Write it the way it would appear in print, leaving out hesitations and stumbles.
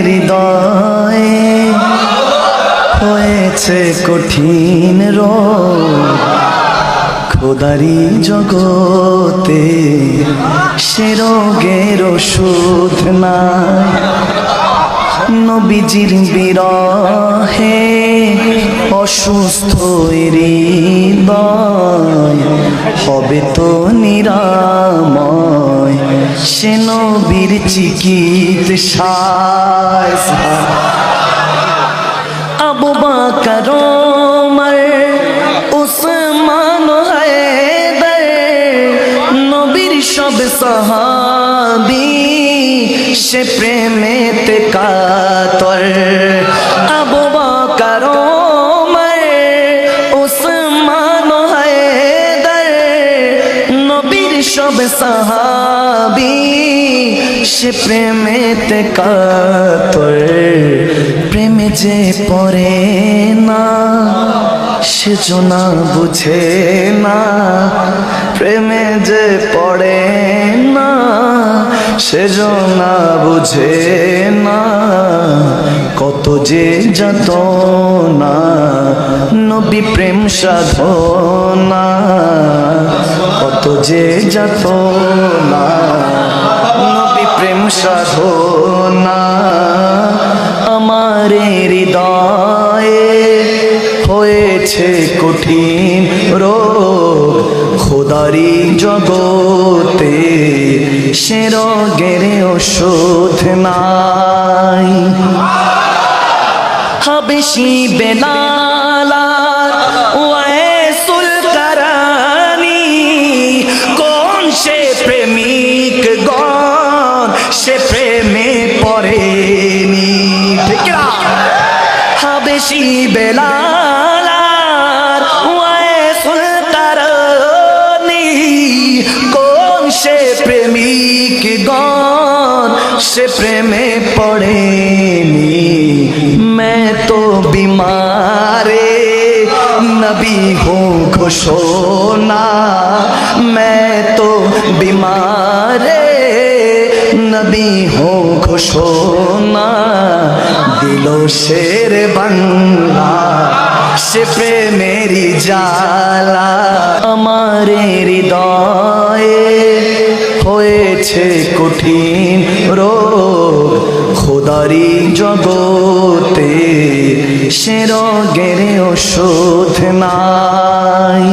হৃদয়ে হয়েছে কঠিন রোগ, খোদারি জগতে সে রোগের ওষুধ নাই। নবীজির বিরহে অসুস্থ হৃদয় হবে তো নিরাময় সে নবীর চিকিৎসায়। আবু বকর ওমর উসমান হায়দার নবীর সব সাহাবী সে প্রেমেতে কাতর। আবু বকর ওমর উসমান হায়দার নবীর সব সাহাবী সে প্রেমেতে কাতর। প্রেমে যে পড়ে না সে না বুঝে না, প্রেমে যে পড়ে না সে না বুঝে না। কত যে যাতনা নবী প্রেম সাধনা, কত যে যাতনা নবী প্রেম সাধনা। আমার হৃদয়ে হয়েছে কঠিন রোগ, খোদারি জগতে সে রোগের ওষুধ নাই। হাবেশি বেলাল ওয়াইসুল কারানি কোন সে প্রেমিক গণ সে প্রেমে পড়েনি। ঠিক না? হাবেশি বেলাল ওয়াইসুল কারানি কোন সে প্রেমিক গণ সে প্রেমে পড়েনি। मैं तो बीमारे नबी हूँ घोषणा, मैं तो बीमारे नबी हूँ घोषणा। दिलो शेर बंगला से प्रेमेरी जाला। हमारे हृदये হয়েছে কঠিন রোগ, খোদারি জগতে সে রোগের ওষুধ নাই।